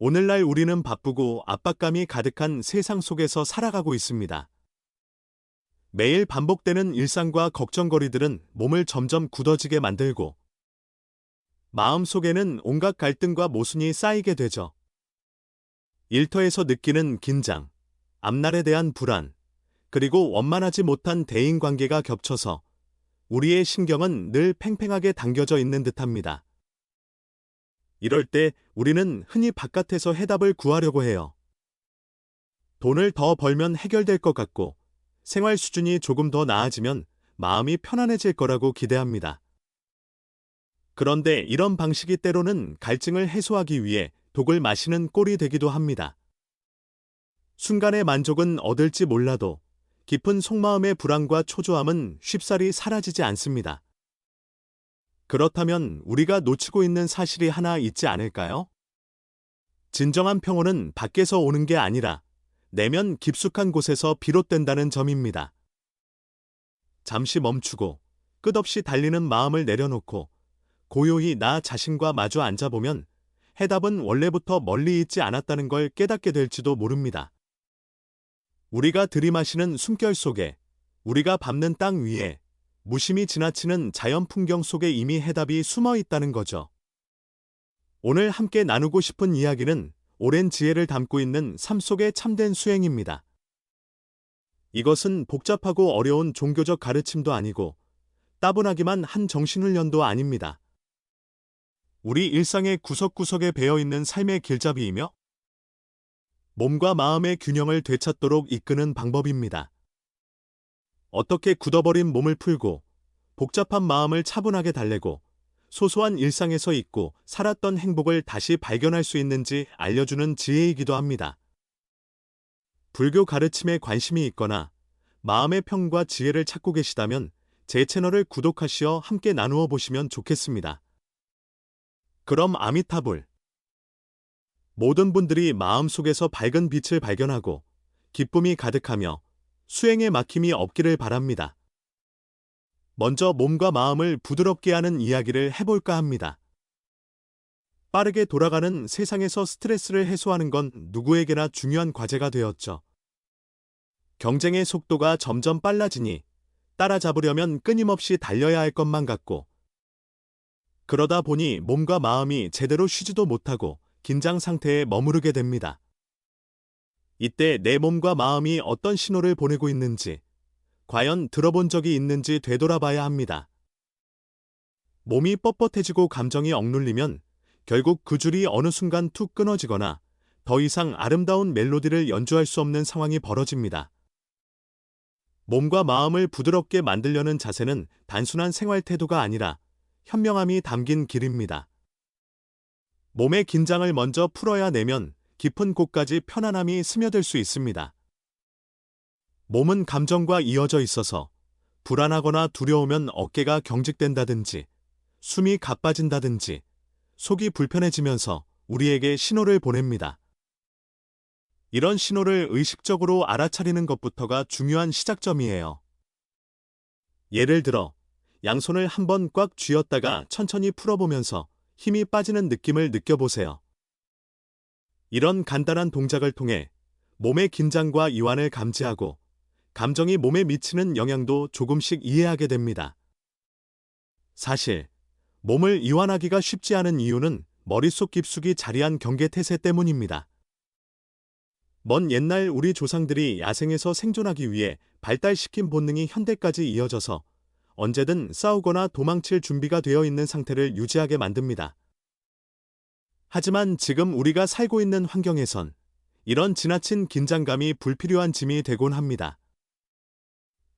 오늘날 우리는 바쁘고 압박감이 가득한 세상 속에서 살아가고 있습니다. 매일 반복되는 일상과 걱정거리들은 몸을 점점 굳어지게 만들고 마음속에는 온갖 갈등과 모순이 쌓이게 되죠. 일터에서 느끼는 긴장, 앞날에 대한 불안, 그리고 원만하지 못한 대인관계가 겹쳐서 우리의 신경은 늘 팽팽하게 당겨져 있는 듯합니다. 이럴 때 우리는 흔히 바깥에서 해답을 구하려고 해요. 돈을 더 벌면 해결될 것 같고, 생활 수준이 조금 더 나아지면 마음이 편안해질 거라고 기대합니다. 그런데 이런 방식이 때로는 갈증을 해소하기 위해 독을 마시는 꼴이 되기도 합니다. 순간의 만족은 얻을지 몰라도 깊은 속마음의 불안과 초조함은 쉽사리 사라지지 않습니다. 그렇다면 우리가 놓치고 있는 사실이 하나 있지 않을까요? 진정한 평온은 밖에서 오는 게 아니라 내면 깊숙한 곳에서 비롯된다는 점입니다. 잠시 멈추고 끝없이 달리는 마음을 내려놓고 고요히 나 자신과 마주 앉아보면 해답은 원래부터 멀리 있지 않았다는 걸 깨닫게 될지도 모릅니다. 우리가 들이마시는 숨결 속에, 우리가 밟는 땅 위에, 무심히 지나치는 자연 풍경 속에 이미 해답이 숨어 있다는 거죠. 오늘 함께 나누고 싶은 이야기는 오랜 지혜를 담고 있는 삶 속의 참된 수행입니다. 이것은 복잡하고 어려운 종교적 가르침도 아니고 따분하기만 한 정신훈련도 아닙니다. 우리 일상의 구석구석에 배어있는 삶의 길잡이이며 몸과 마음의 균형을 되찾도록 이끄는 방법입니다. 어떻게 굳어버린 몸을 풀고 복잡한 마음을 차분하게 달래고 소소한 일상에서 잊고 살았던 행복을 다시 발견할 수 있는지 알려주는 지혜이기도 합니다. 불교 가르침에 관심이 있거나 마음의 평과 지혜를 찾고 계시다면 제 채널을 구독하시어 함께 나누어 보시면 좋겠습니다. 그럼 아미타불. 모든 분들이 마음속에서 밝은 빛을 발견하고 기쁨이 가득하며 수행에 막힘이 없기를 바랍니다. 먼저 몸과 마음을 부드럽게 하는 이야기를 해볼까 합니다. 빠르게 돌아가는 세상에서 스트레스를 해소하는 건 누구에게나 중요한 과제가 되었죠. 경쟁의 속도가 점점 빨라지니 따라잡으려면 끊임없이 달려야 할 것만 같고, 그러다 보니 몸과 마음이 제대로 쉬지도 못하고 긴장 상태에 머무르게 됩니다. 이때 내 몸과 마음이 어떤 신호를 보내고 있는지, 과연 들어본 적이 있는지 되돌아봐야 합니다. 몸이 뻣뻣해지고 감정이 억눌리면 결국 그 줄이 어느 순간 툭 끊어지거나 더 이상 아름다운 멜로디를 연주할 수 없는 상황이 벌어집니다. 몸과 마음을 부드럽게 만들려는 자세는 단순한 생활 태도가 아니라 현명함이 담긴 길입니다. 몸의 긴장을 먼저 풀어야 내면 깊은 곳까지 편안함이 스며들 수 있습니다. 몸은 감정과 이어져 있어서 불안하거나 두려우면 어깨가 경직된다든지, 숨이 가빠진다든지, 속이 불편해지면서 우리에게 신호를 보냅니다. 이런 신호를 의식적으로 알아차리는 것부터가 중요한 시작점이에요. 예를 들어, 양손을 한번 꽉 쥐었다가 천천히 풀어보면서 힘이 빠지는 느낌을 느껴보세요. 이런 간단한 동작을 통해 몸의 긴장과 이완을 감지하고 감정이 몸에 미치는 영향도 조금씩 이해하게 됩니다. 사실 몸을 이완하기가 쉽지 않은 이유는 머릿속 깊숙이 자리한 경계태세 때문입니다. 먼 옛날 우리 조상들이 야생에서 생존하기 위해 발달시킨 본능이 현대까지 이어져서 언제든 싸우거나 도망칠 준비가 되어 있는 상태를 유지하게 만듭니다. 하지만 지금 우리가 살고 있는 환경에선 이런 지나친 긴장감이 불필요한 짐이 되곤 합니다.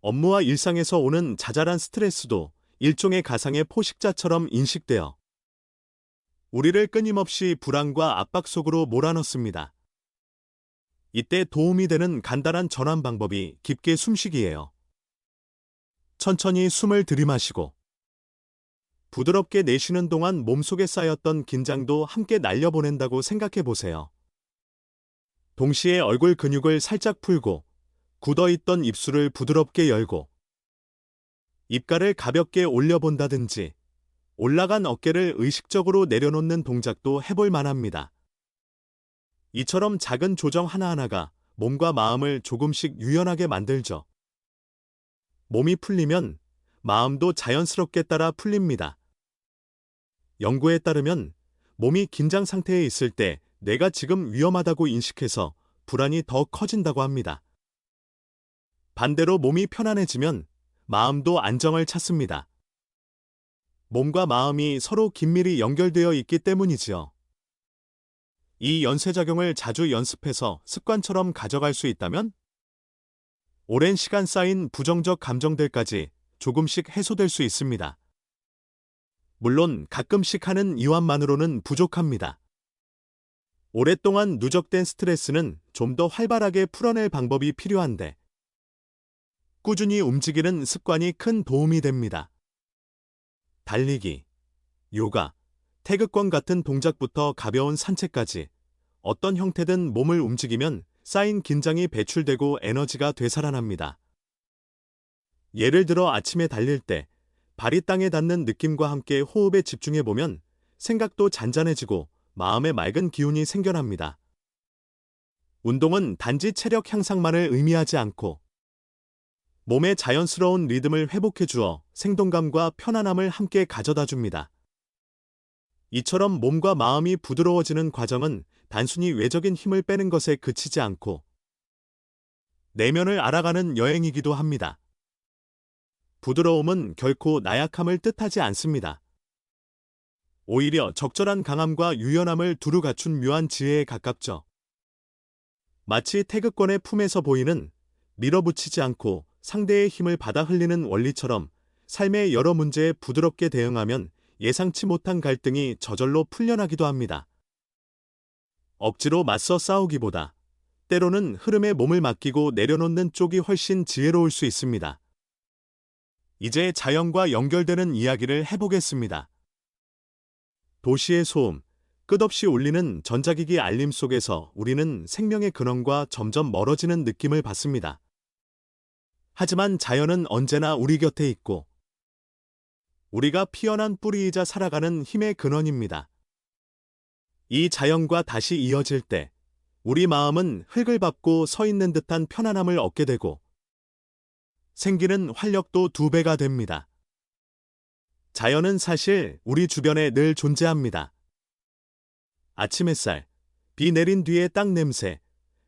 업무와 일상에서 오는 자잘한 스트레스도 일종의 가상의 포식자처럼 인식되어 우리를 끊임없이 불안과 압박 속으로 몰아넣습니다. 이때 도움이 되는 간단한 전환 방법이 깊게 숨쉬기예요. 천천히 숨을 들이마시고 부드럽게 내쉬는 동안 몸속에 쌓였던 긴장도 함께 날려보낸다고 생각해 보세요. 동시에 얼굴 근육을 살짝 풀고 굳어있던 입술을 부드럽게 열고 입가를 가볍게 올려본다든지 올라간 어깨를 의식적으로 내려놓는 동작도 해볼 만합니다. 이처럼 작은 조정 하나하나가 몸과 마음을 조금씩 유연하게 만들죠. 몸이 풀리면 마음도 자연스럽게 따라 풀립니다. 연구에 따르면 몸이 긴장 상태에 있을 때 뇌가 지금 위험하다고 인식해서 불안이 더 커진다고 합니다. 반대로 몸이 편안해지면 마음도 안정을 찾습니다. 몸과 마음이 서로 긴밀히 연결되어 있기 때문이지요. 이 연쇄작용을 자주 연습해서 습관처럼 가져갈 수 있다면 오랜 시간 쌓인 부정적 감정들까지 조금씩 해소될 수 있습니다. 물론 가끔씩 하는 이완만으로는 부족합니다. 오랫동안 누적된 스트레스는 좀 더 활발하게 풀어낼 방법이 필요한데 꾸준히 움직이는 습관이 큰 도움이 됩니다. 달리기, 요가, 태극권 같은 동작부터 가벼운 산책까지 어떤 형태든 몸을 움직이면 쌓인 긴장이 배출되고 에너지가 되살아납니다. 예를 들어 아침에 달릴 때 발이 땅에 닿는 느낌과 함께 호흡에 집중해보면 생각도 잔잔해지고 마음의 맑은 기운이 생겨납니다. 운동은 단지 체력 향상만을 의미하지 않고 몸의 자연스러운 리듬을 회복해주어 생동감과 편안함을 함께 가져다 줍니다. 이처럼 몸과 마음이 부드러워지는 과정은 단순히 외적인 힘을 빼는 것에 그치지 않고 내면을 알아가는 여행이기도 합니다. 부드러움은 결코 나약함을 뜻하지 않습니다. 오히려 적절한 강함과 유연함을 두루 갖춘 묘한 지혜에 가깝죠. 마치 태극권의 품에서 보이는 밀어붙이지 않고 상대의 힘을 받아 흘리는 원리처럼 삶의 여러 문제에 부드럽게 대응하면 예상치 못한 갈등이 저절로 풀려나기도 합니다. 억지로 맞서 싸우기보다 때로는 흐름에 몸을 맡기고 내려놓는 쪽이 훨씬 지혜로울 수 있습니다. 이제 자연과 연결되는 이야기를 해보겠습니다. 도시의 소음, 끝없이 울리는 전자기기 알림 속에서 우리는 생명의 근원과 점점 멀어지는 느낌을 받습니다. 하지만 자연은 언제나 우리 곁에 있고 우리가 피어난 뿌리이자 살아가는 힘의 근원입니다. 이 자연과 다시 이어질 때 우리 마음은 흙을 밟고 서 있는 듯한 편안함을 얻게 되고 생기는 활력도 2배가 됩니다. 자연은 사실 우리 주변에 늘 존재합니다. 아침 햇살, 비 내린 뒤의 땅 냄새,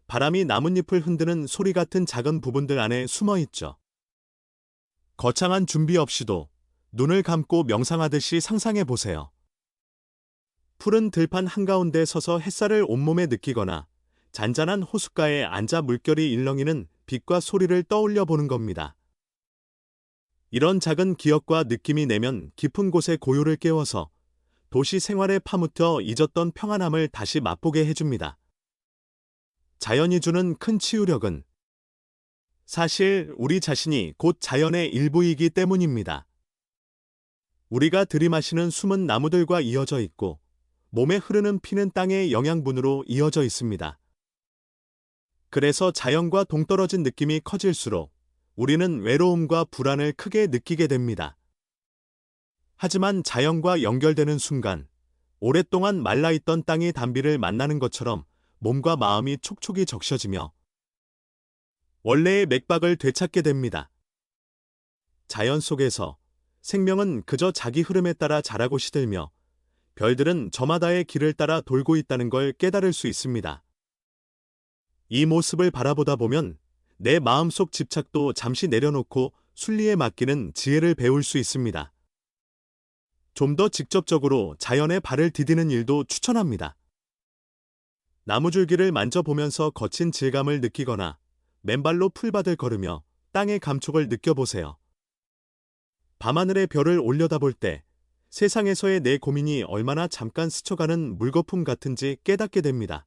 바람이 나뭇잎을 흔드는 소리 같은 작은 부분들 안에 숨어 있죠. 거창한 준비 없이도 눈을 감고 명상하듯이 상상해 보세요. 푸른 들판 한가운데 서서 햇살을 온몸에 느끼거나 잔잔한 호숫가에 앉아 물결이 일렁이는 빛과 소리를 떠올려 보는 겁니다. 이런 작은 기억과 느낌이 내면 깊은 곳의 고요를 깨워서 도시 생활에 파묻혀 잊었던 평안함을 다시 맛보게 해줍니다. 자연이 주는 큰 치유력은 사실 우리 자신이 곧 자연의 일부이기 때문입니다. 우리가 들이마시는 숨은 나무들과 이어져 있고 몸에 흐르는 피는 땅의 영양분으로 이어져 있습니다. 그래서 자연과 동떨어진 느낌이 커질수록 우리는 외로움과 불안을 크게 느끼게 됩니다. 하지만 자연과 연결되는 순간 오랫동안 말라있던 땅의 단비를 만나는 것처럼 몸과 마음이 촉촉이 적셔지며 원래의 맥박을 되찾게 됩니다. 자연 속에서 생명은 그저 자기 흐름에 따라 자라고 시들며 별들은 저마다의 길을 따라 돌고 있다는 걸 깨달을 수 있습니다. 이 모습을 바라보다 보면 내 마음속 집착도 잠시 내려놓고 순리에 맡기는 지혜를 배울 수 있습니다. 좀 더 직접적으로 자연에 발을 디디는 일도 추천합니다. 나무줄기를 만져보면서 거친 질감을 느끼거나 맨발로 풀밭을 걸으며 땅의 감촉을 느껴보세요. 밤하늘의 별을 올려다볼 때 세상에서의 내 고민이 얼마나 잠깐 스쳐가는 물거품 같은지 깨닫게 됩니다.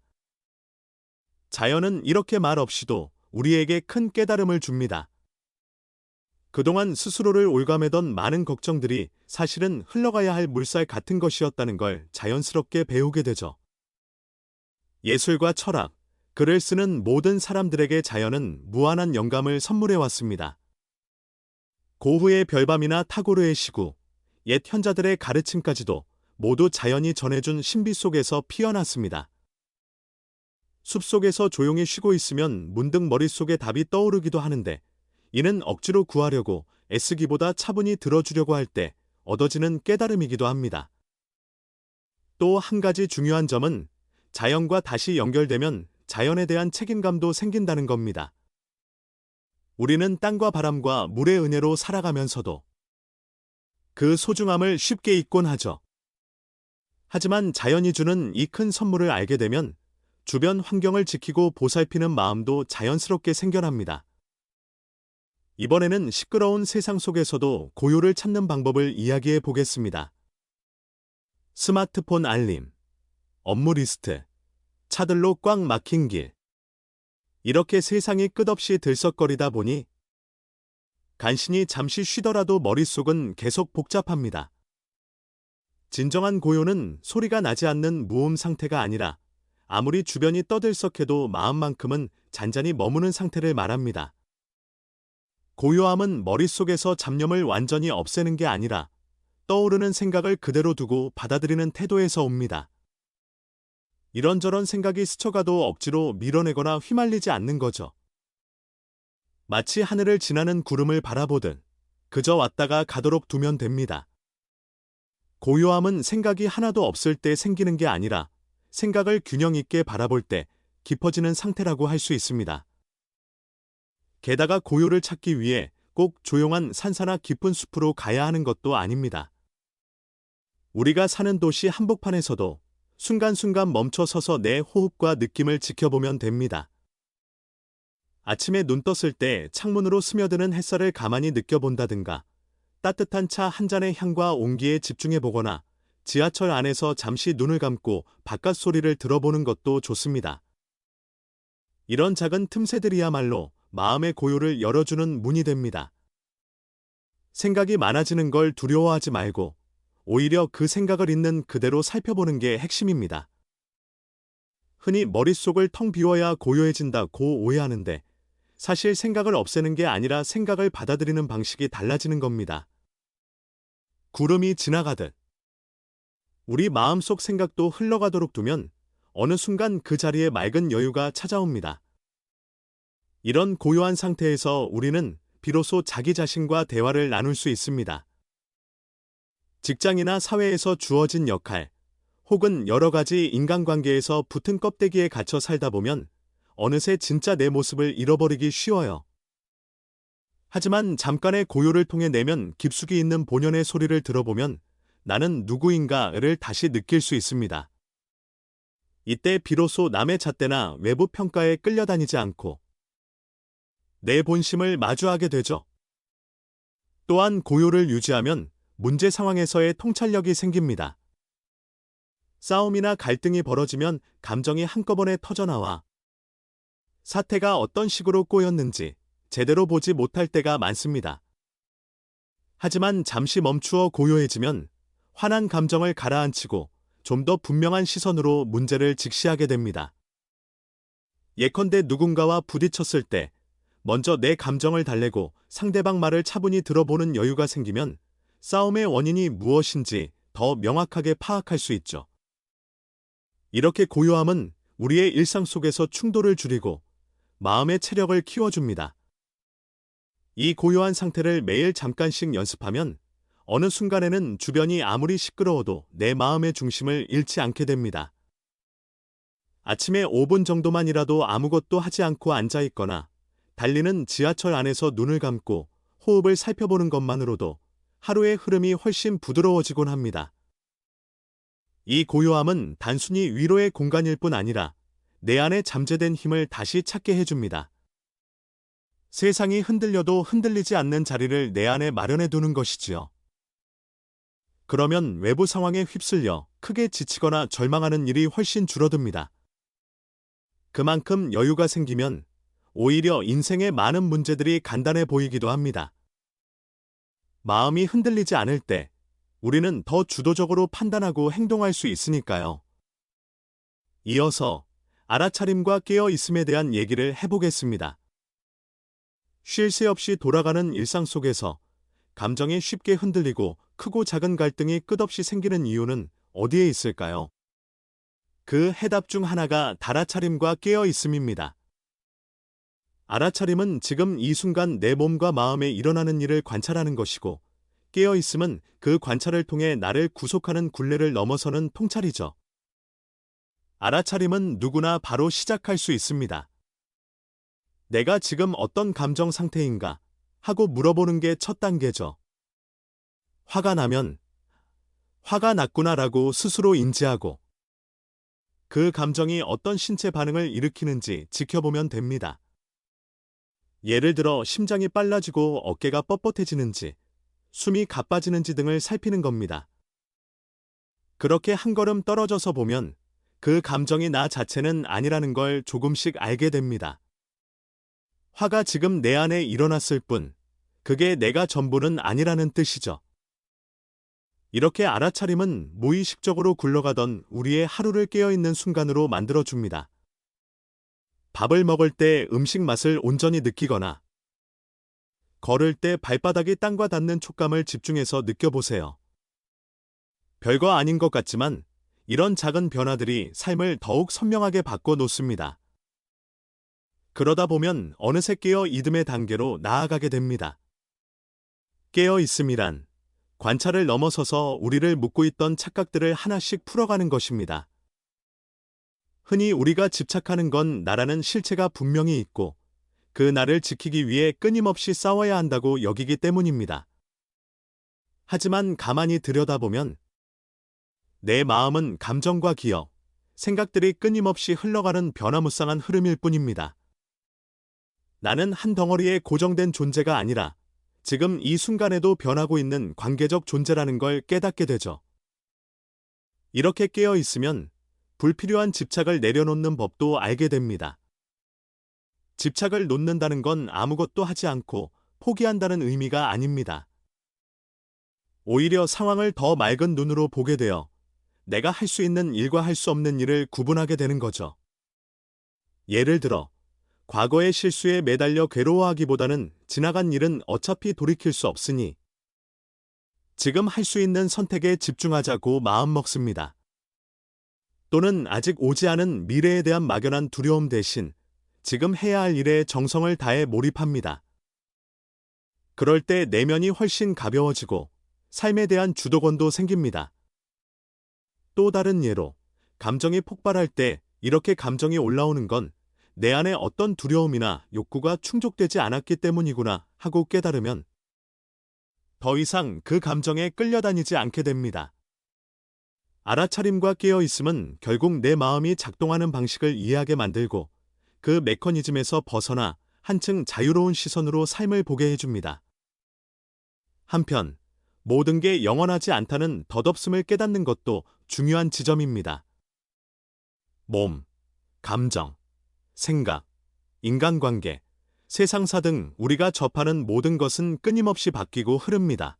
자연은 이렇게 말 없이도 우리에게 큰 깨달음을 줍니다. 그동안 스스로를 올가매던 많은 걱정들이 사실은 흘러가야 할 물살 같은 것이었다는 걸 자연스럽게 배우게 되죠. 예술과 철학, 글을 쓰는 모든 사람들에게 자연은 무한한 영감을 선물해왔습니다. 고흐의 별밤이나 타고르의 시구, 옛 현자들의 가르침까지도 모두 자연이 전해준 신비 속에서 피어났습니다. 숲속에서 조용히 쉬고 있으면 문득 머릿속에 답이 떠오르기도 하는데, 이는 억지로 구하려고 애쓰기보다 차분히 들어주려고 할 때 얻어지는 깨달음이기도 합니다. 또 한 가지 중요한 점은 자연과 다시 연결되면 자연에 대한 책임감도 생긴다는 겁니다. 우리는 땅과 바람과 물의 은혜로 살아가면서도 그 소중함을 쉽게 잊곤 하죠. 하지만 자연이 주는 이 큰 선물을 알게 되면 주변 환경을 지키고 보살피는 마음도 자연스럽게 생겨납니다. 이번에는 시끄러운 세상 속에서도 고요를 찾는 방법을 이야기해 보겠습니다. 스마트폰 알림, 업무 리스트, 차들로 꽉 막힌 길. 이렇게 세상이 끝없이 들썩거리다 보니 간신히 잠시 쉬더라도 머릿속은 계속 복잡합니다. 진정한 고요는 소리가 나지 않는 무음 상태가 아니라 아무리 주변이 떠들썩해도 마음만큼은 잔잔히 머무는 상태를 말합니다. 고요함은 머릿속에서 잡념을 완전히 없애는 게 아니라 떠오르는 생각을 그대로 두고 받아들이는 태도에서 옵니다. 이런저런 생각이 스쳐가도 억지로 밀어내거나 휘말리지 않는 거죠. 마치 하늘을 지나는 구름을 바라보듯 그저 왔다가 가도록 두면 됩니다. 고요함은 생각이 하나도 없을 때 생기는 게 아니라 생각을 균형 있게 바라볼 때 깊어지는 상태라고 할 수 있습니다. 게다가 고요를 찾기 위해 꼭 조용한 산사나 깊은 숲으로 가야 하는 것도 아닙니다. 우리가 사는 도시 한복판에서도 순간순간 멈춰 서서 내 호흡과 느낌을 지켜보면 됩니다. 아침에 눈 떴을 때 창문으로 스며드는 햇살을 가만히 느껴본다든가, 따뜻한 차 한 잔의 향과 온기에 집중해 보거나 지하철 안에서 잠시 눈을 감고 바깥 소리를 들어보는 것도 좋습니다. 이런 작은 틈새들이야말로 마음의 고요를 열어주는 문이 됩니다. 생각이 많아지는 걸 두려워하지 말고 오히려 그 생각을 있는 그대로 살펴보는 게 핵심입니다. 흔히 머릿속을 텅 비워야 고요해진다고 오해하는데 사실 생각을 없애는 게 아니라 생각을 받아들이는 방식이 달라지는 겁니다. 구름이 지나가듯 우리 마음속 생각도 흘러가도록 두면 어느 순간 그 자리에 맑은 여유가 찾아옵니다. 이런 고요한 상태에서 우리는 비로소 자기 자신과 대화를 나눌 수 있습니다. 직장이나 사회에서 주어진 역할, 혹은 여러 가지 인간관계에서 붙은 껍데기에 갇혀 살다 보면 어느새 진짜 내 모습을 잃어버리기 쉬워요. 하지만 잠깐의 고요를 통해 내면 깊숙이 있는 본연의 소리를 들어보면 나는 누구인가를 다시 느낄 수 있습니다. 이때 비로소 남의 잣대나 외부 평가에 끌려다니지 않고 내 본심을 마주하게 되죠. 또한 고요를 유지하면 문제 상황에서의 통찰력이 생깁니다. 싸움이나 갈등이 벌어지면 감정이 한꺼번에 터져나와 사태가 어떤 식으로 꼬였는지 제대로 보지 못할 때가 많습니다. 하지만 잠시 멈추어 고요해지면 화난 감정을 가라앉히고 좀 더 분명한 시선으로 문제를 직시하게 됩니다. 예컨대 누군가와 부딪혔을 때 먼저 내 감정을 달래고 상대방 말을 차분히 들어보는 여유가 생기면 싸움의 원인이 무엇인지 더 명확하게 파악할 수 있죠. 이렇게 고요함은 우리의 일상 속에서 충돌을 줄이고 마음의 체력을 키워줍니다. 이 고요한 상태를 매일 잠깐씩 연습하면 어느 순간에는 주변이 아무리 시끄러워도 내 마음의 중심을 잃지 않게 됩니다. 아침에 5분 정도만이라도 아무것도 하지 않고 앉아 있거나 달리는 지하철 안에서 눈을 감고 호흡을 살펴보는 것만으로도 하루의 흐름이 훨씬 부드러워지곤 합니다. 이 고요함은 단순히 위로의 공간일 뿐 아니라 내 안에 잠재된 힘을 다시 찾게 해줍니다. 세상이 흔들려도 흔들리지 않는 자리를 내 안에 마련해 두는 것이지요. 그러면 외부 상황에 휩쓸려 크게 지치거나 절망하는 일이 훨씬 줄어듭니다. 그만큼 여유가 생기면 오히려 인생의 많은 문제들이 간단해 보이기도 합니다. 마음이 흔들리지 않을 때 우리는 더 주도적으로 판단하고 행동할 수 있으니까요. 이어서 알아차림과 깨어있음에 대한 얘기를 해보겠습니다. 쉴 새 없이 돌아가는 일상 속에서 감정이 쉽게 흔들리고 크고 작은 갈등이 끝없이 생기는 이유는 어디에 있을까요? 그 해답 중 하나가 알아차림과 깨어 있음입니다. 알아차림은 지금 이 순간 내 몸과 마음에 일어나는 일을 관찰하는 것이고, 깨어 있음은 그 관찰을 통해 나를 구속하는 굴레를 넘어서는 통찰이죠. 알아차림은 누구나 바로 시작할 수 있습니다. 내가 지금 어떤 감정 상태인가 하고 물어보는 게 첫 단계죠. 화가 나면 화가 났구나라고 스스로 인지하고 그 감정이 어떤 신체 반응을 일으키는지 지켜보면 됩니다. 예를 들어 심장이 빨라지고 어깨가 뻣뻣해지는지, 숨이 가빠지는지 등을 살피는 겁니다. 그렇게 한 걸음 떨어져서 보면 그 감정이 나 자체는 아니라는 걸 조금씩 알게 됩니다. 화가 지금 내 안에 일어났을 뿐, 그게 내가 전부는 아니라는 뜻이죠. 이렇게 알아차림은 무의식적으로 굴러가던 우리의 하루를 깨어있는 순간으로 만들어줍니다. 밥을 먹을 때 음식 맛을 온전히 느끼거나, 걸을 때 발바닥이 땅과 닿는 촉감을 집중해서 느껴보세요. 별거 아닌 것 같지만 이런 작은 변화들이 삶을 더욱 선명하게 바꿔놓습니다. 그러다 보면 어느새 깨어 이듬의 단계로 나아가게 됩니다. 깨어 있음이란 관찰을 넘어서서 우리를 묶고 있던 착각들을 하나씩 풀어가는 것입니다. 흔히 우리가 집착하는 건 나라는 실체가 분명히 있고 그 나를 지키기 위해 끊임없이 싸워야 한다고 여기기 때문입니다. 하지만 가만히 들여다보면 내 마음은 감정과 기억, 생각들이 끊임없이 흘러가는 변화무쌍한 흐름일 뿐입니다. 나는 한 덩어리의 고정된 존재가 아니라 지금 이 순간에도 변하고 있는 관계적 존재라는 걸 깨닫게 되죠. 이렇게 깨어 있으면 불필요한 집착을 내려놓는 법도 알게 됩니다. 집착을 놓는다는 건 아무것도 하지 않고 포기한다는 의미가 아닙니다. 오히려 상황을 더 맑은 눈으로 보게 되어 내가 할 수 있는 일과 할 수 없는 일을 구분하게 되는 거죠. 예를 들어, 과거의 실수에 매달려 괴로워하기보다는 지나간 일은 어차피 돌이킬 수 없으니 지금 할 수 있는 선택에 집중하자고 마음먹습니다. 또는 아직 오지 않은 미래에 대한 막연한 두려움 대신 지금 해야 할 일에 정성을 다해 몰입합니다. 그럴 때 내면이 훨씬 가벼워지고 삶에 대한 주도권도 생깁니다. 또 다른 예로, 감정이 폭발할 때 이렇게 감정이 올라오는 건 내 안에 어떤 두려움이나 욕구가 충족되지 않았기 때문이구나 하고 깨달으면 더 이상 그 감정에 끌려다니지 않게 됩니다. 알아차림과 깨어있음은 결국 내 마음이 작동하는 방식을 이해하게 만들고 그 메커니즘에서 벗어나 한층 자유로운 시선으로 삶을 보게 해줍니다. 한편, 모든 게 영원하지 않다는 덧없음을 깨닫는 것도 중요한 지점입니다. 몸, 감정, 생각, 인간관계, 세상사 등 우리가 접하는 모든 것은 끊임없이 바뀌고 흐릅니다.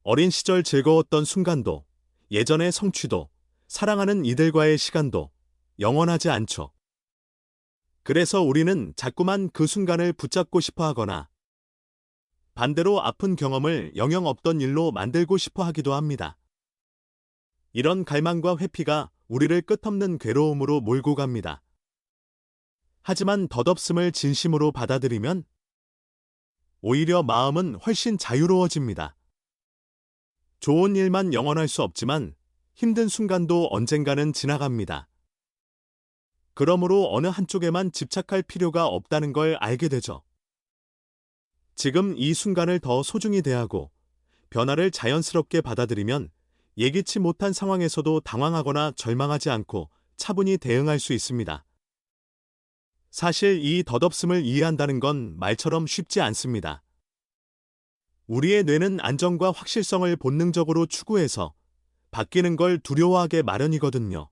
어린 시절 즐거웠던 순간도, 예전의 성취도, 사랑하는 이들과의 시간도 영원하지 않죠. 그래서 우리는 자꾸만 그 순간을 붙잡고 싶어 하거나 반대로 아픈 경험을 영영 없던 일로 만들고 싶어 하기도 합니다. 이런 갈망과 회피가 우리를 끝없는 괴로움으로 몰고 갑니다. 하지만 덧없음을 진심으로 받아들이면 오히려 마음은 훨씬 자유로워집니다. 좋은 일만 영원할 수 없지만 힘든 순간도 언젠가는 지나갑니다. 그러므로 어느 한쪽에만 집착할 필요가 없다는 걸 알게 되죠. 지금 이 순간을 더 소중히 대하고 변화를 자연스럽게 받아들이면 예기치 못한 상황에서도 당황하거나 절망하지 않고 차분히 대응할 수 있습니다. 사실 이 덧없음을 이해한다는 건 말처럼 쉽지 않습니다. 우리의 뇌는 안정과 확실성을 본능적으로 추구해서 바뀌는 걸 두려워하게 마련이거든요.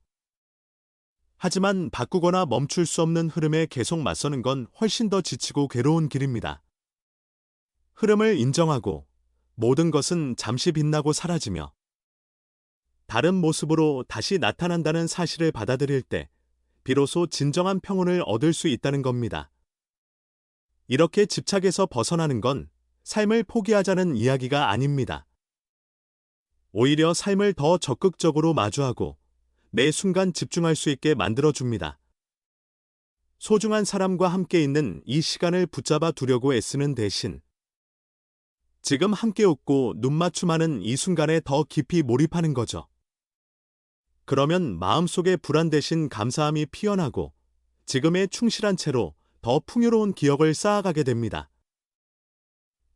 하지만 바꾸거나 멈출 수 없는 흐름에 계속 맞서는 건 훨씬 더 지치고 괴로운 길입니다. 흐름을 인정하고 모든 것은 잠시 빛나고 사라지며 다른 모습으로 다시 나타난다는 사실을 받아들일 때 비로소 진정한 평온을 얻을 수 있다는 겁니다. 이렇게 집착에서 벗어나는 건 삶을 포기하자는 이야기가 아닙니다. 오히려 삶을 더 적극적으로 마주하고 매 순간 집중할 수 있게 만들어줍니다. 소중한 사람과 함께 있는 이 시간을 붙잡아 두려고 애쓰는 대신 지금 함께 웃고 눈 맞춤하는 이 순간에 더 깊이 몰입하는 거죠. 그러면 마음속에 불안 대신 감사함이 피어나고 지금에 충실한 채로 더 풍요로운 기억을 쌓아가게 됩니다.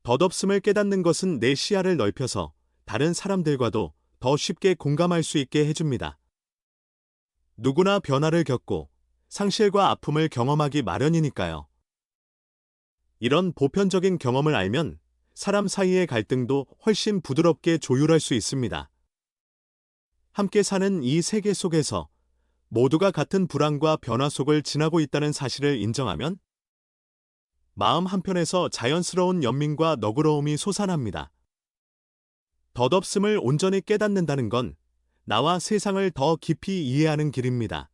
덧없음을 깨닫는 것은 내 시야를 넓혀서 다른 사람들과도 더 쉽게 공감할 수 있게 해줍니다. 누구나 변화를 겪고 상실과 아픔을 경험하기 마련이니까요. 이런 보편적인 경험을 알면 사람 사이의 갈등도 훨씬 부드럽게 조율할 수 있습니다. 함께 사는 이 세계 속에서 모두가 같은 불안과 변화 속을 지나고 있다는 사실을 인정하면 마음 한편에서 자연스러운 연민과 너그러움이 솟아납니다. 덧없음을 온전히 깨닫는다는 건 나와 세상을 더 깊이 이해하는 길입니다.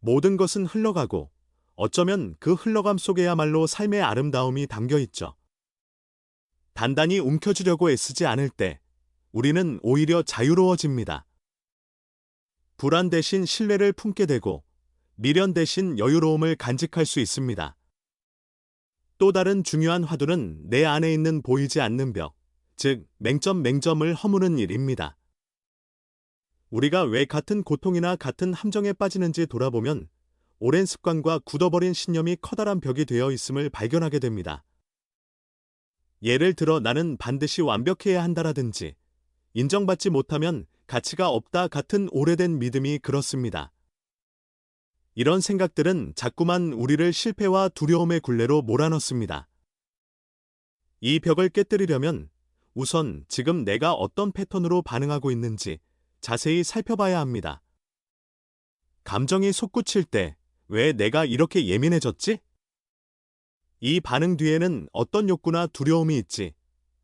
모든 것은 흘러가고 어쩌면 그 흘러감 속에야말로 삶의 아름다움이 담겨 있죠. 단단히 움켜쥐려고 애쓰지 않을 때 우리는 오히려 자유로워집니다. 불안 대신 신뢰를 품게 되고 미련 대신 여유로움을 간직할 수 있습니다. 또 다른 중요한 화두는 내 안에 있는 보이지 않는 벽, 즉 맹점을 허무는 일입니다. 우리가 왜 같은 고통이나 같은 함정에 빠지는지 돌아보면 오랜 습관과 굳어버린 신념이 커다란 벽이 되어 있음을 발견하게 됩니다. 예를 들어 나는 반드시 완벽해야 한다라든지 인정받지 못하면 가치가 없다 같은 오래된 믿음이 그렇습니다. 이런 생각들은 자꾸만 우리를 실패와 두려움의 굴레로 몰아넣습니다. 이 벽을 깨뜨리려면 우선 지금 내가 어떤 패턴으로 반응하고 있는지 자세히 살펴봐야 합니다. 감정이 솟구칠 때 왜 내가 이렇게 예민해졌지? 이 반응 뒤에는 어떤 욕구나 두려움이 있지?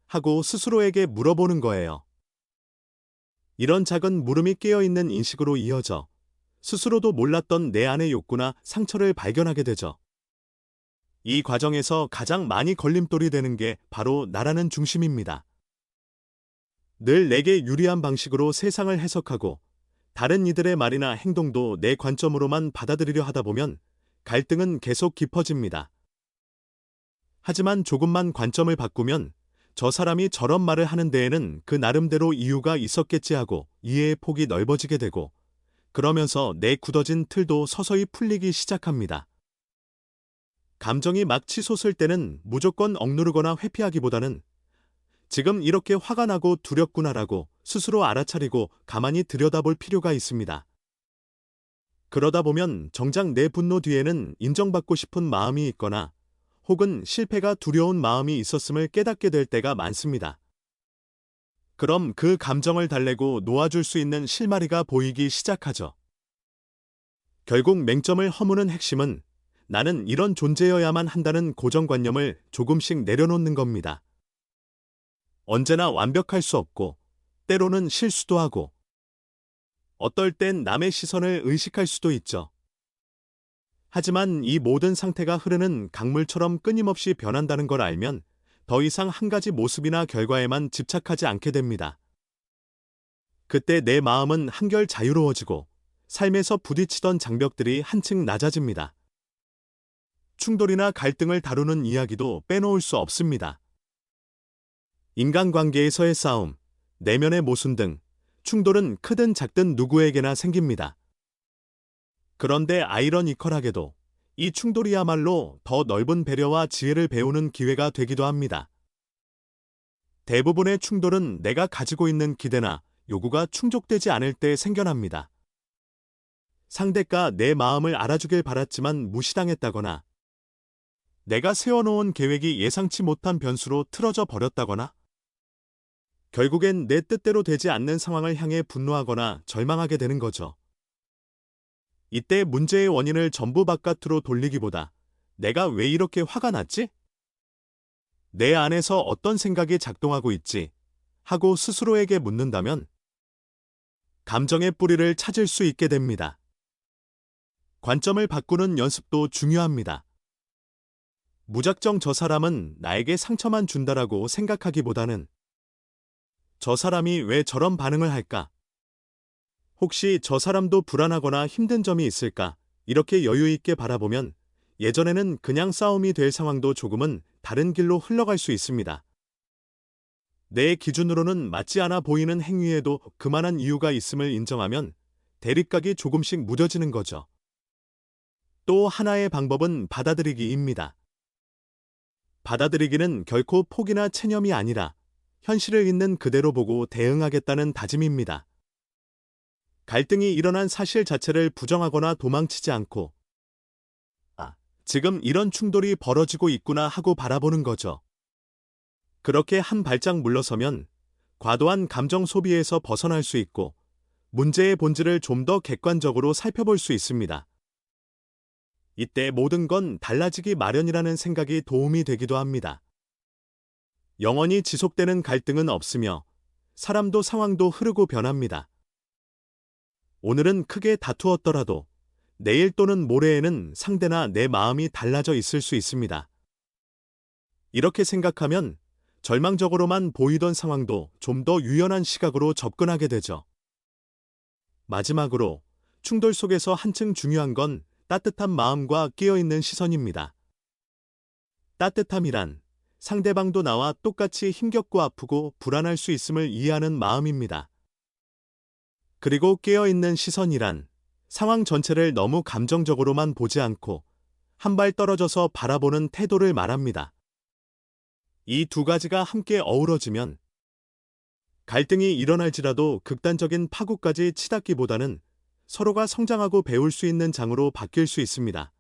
하고 스스로에게 물어보는 거예요. 이런 작은 물음이 깨어있는 인식으로 이어져 스스로도 몰랐던 내 안의 욕구나 상처를 발견하게 되죠. 이 과정에서 가장 많이 걸림돌이 되는 게 바로 나라는 중심입니다. 늘 내게 유리한 방식으로 세상을 해석하고 다른 이들의 말이나 행동도 내 관점으로만 받아들이려 하다 보면 갈등은 계속 깊어집니다. 하지만 조금만 관점을 바꾸면 저 사람이 저런 말을 하는 데에는 그 나름대로 이유가 있었겠지 하고 이해의 폭이 넓어지게 되고 그러면서 내 굳어진 틀도 서서히 풀리기 시작합니다. 감정이 막 치솟을 때는 무조건 억누르거나 회피하기보다는 지금 이렇게 화가 나고 두렵구나라고 스스로 알아차리고 가만히 들여다볼 필요가 있습니다. 그러다 보면 정작 내 분노 뒤에는 인정받고 싶은 마음이 있거나 혹은 실패가 두려운 마음이 있었음을 깨닫게 될 때가 많습니다. 그럼 그 감정을 달래고 놓아줄 수 있는 실마리가 보이기 시작하죠. 결국 맹점을 허무는 핵심은 나는 이런 존재여야만 한다는 고정관념을 조금씩 내려놓는 겁니다. 언제나 완벽할 수 없고 때로는 실수도 하고 어떨 땐 남의 시선을 의식할 수도 있죠. 하지만 이 모든 상태가 흐르는 강물처럼 끊임없이 변한다는 걸 알면 더 이상 한 가지 모습이나 결과에만 집착하지 않게 됩니다. 그때 내 마음은 한결 자유로워지고 삶에서 부딪히던 장벽들이 한층 낮아집니다. 충돌이나 갈등을 다루는 이야기도 빼놓을 수 없습니다. 인간관계에서의 싸움, 내면의 모순 등 충돌은 크든 작든 누구에게나 생깁니다. 그런데 아이러니컬하게도 이 충돌이야말로 더 넓은 배려와 지혜를 배우는 기회가 되기도 합니다. 대부분의 충돌은 내가 가지고 있는 기대나 요구가 충족되지 않을 때 생겨납니다. 상대가 내 마음을 알아주길 바랐지만 무시당했다거나 내가 세워놓은 계획이 예상치 못한 변수로 틀어져 버렸다거나 결국엔 내 뜻대로 되지 않는 상황을 향해 분노하거나 절망하게 되는 거죠. 이때 문제의 원인을 전부 바깥으로 돌리기보다 내가 왜 이렇게 화가 났지? 내 안에서 어떤 생각이 작동하고 있지? 하고 스스로에게 묻는다면 감정의 뿌리를 찾을 수 있게 됩니다. 관점을 바꾸는 연습도 중요합니다. 무작정 저 사람은 나에게 상처만 준다라고 생각하기보다는 저 사람이 왜 저런 반응을 할까? 혹시 저 사람도 불안하거나 힘든 점이 있을까? 이렇게 여유 있게 바라보면 예전에는 그냥 싸움이 될 상황도 조금은 다른 길로 흘러갈 수 있습니다. 내 기준으로는 맞지 않아 보이는 행위에도 그만한 이유가 있음을 인정하면 대립각이 조금씩 무뎌지는 거죠. 또 하나의 방법은 받아들이기입니다. 받아들이기는 결코 포기나 체념이 아니라 현실을 있는 그대로 보고 대응하겠다는 다짐입니다. 갈등이 일어난 사실 자체를 부정하거나 도망치지 않고, 지금 이런 충돌이 벌어지고 있구나 하고 바라보는 거죠. 그렇게 한 발짝 물러서면 과도한 감정 소비에서 벗어날 수 있고 문제의 본질을 좀 더 객관적으로 살펴볼 수 있습니다. 이때 모든 건 달라지기 마련이라는 생각이 도움이 되기도 합니다. 영원히 지속되는 갈등은 없으며 사람도 상황도 흐르고 변합니다. 오늘은 크게 다투었더라도 내일 또는 모레에는 상대나 내 마음이 달라져 있을 수 있습니다. 이렇게 생각하면 절망적으로만 보이던 상황도 좀 더 유연한 시각으로 접근하게 되죠. 마지막으로 충돌 속에서 한층 중요한 건 따뜻한 마음과 깨어있는 시선입니다. 따뜻함이란 상대방도 나와 똑같이 힘겹고 아프고 불안할 수 있음을 이해하는 마음입니다. 그리고 깨어있는 시선이란 상황 전체를 너무 감정적으로만 보지 않고 한 발 떨어져서 바라보는 태도를 말합니다. 이 두 가지가 함께 어우러지면 갈등이 일어날지라도 극단적인 파국까지 치닫기보다는 서로가 성장하고 배울 수 있는 장으로 바뀔 수 있습니다.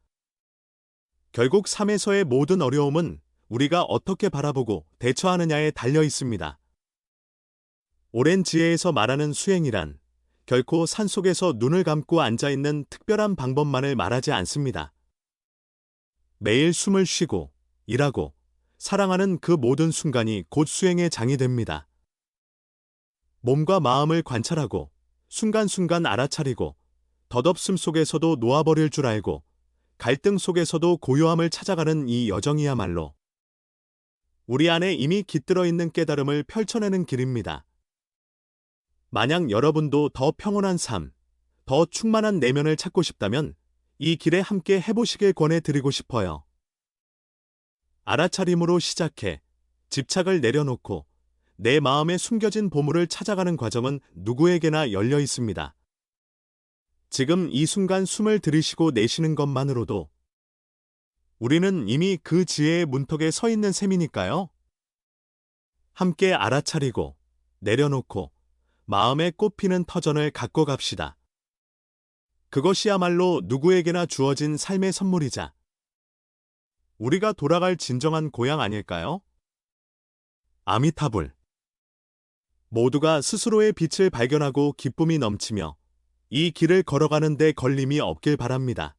결국 삶에서의 모든 어려움은 우리가 어떻게 바라보고 대처하느냐에 달려 있습니다. 오랜 지혜에서 말하는 수행이란 결코 산속에서 눈을 감고 앉아있는 특별한 방법만을 말하지 않습니다. 매일 숨을 쉬고, 일하고, 사랑하는 그 모든 순간이 곧 수행의 장이 됩니다. 몸과 마음을 관찰하고, 순간순간 알아차리고, 덧없음 속에서도 놓아버릴 줄 알고, 갈등 속에서도 고요함을 찾아가는 이 여정이야말로 우리 안에 이미 깃들어 있는 깨달음을 펼쳐내는 길입니다. 만약 여러분도 더 평온한 삶, 더 충만한 내면을 찾고 싶다면 이 길에 함께 해보시길 권해드리고 싶어요. 알아차림으로 시작해 집착을 내려놓고 내 마음에 숨겨진 보물을 찾아가는 과정은 누구에게나 열려 있습니다. 지금 이 순간 숨을 들이쉬고 내쉬는 것만으로도 우리는 이미 그 지혜의 문턱에 서 있는 셈이니까요. 함께 알아차리고 내려놓고 마음에 꽃피는 터전을 갖고 갑시다. 그것이야말로 누구에게나 주어진 삶의 선물이자 우리가 돌아갈 진정한 고향 아닐까요? 아미타불. 모두가 스스로의 빛을 발견하고 기쁨이 넘치며 이 길을 걸어가는 데 걸림이 없길 바랍니다.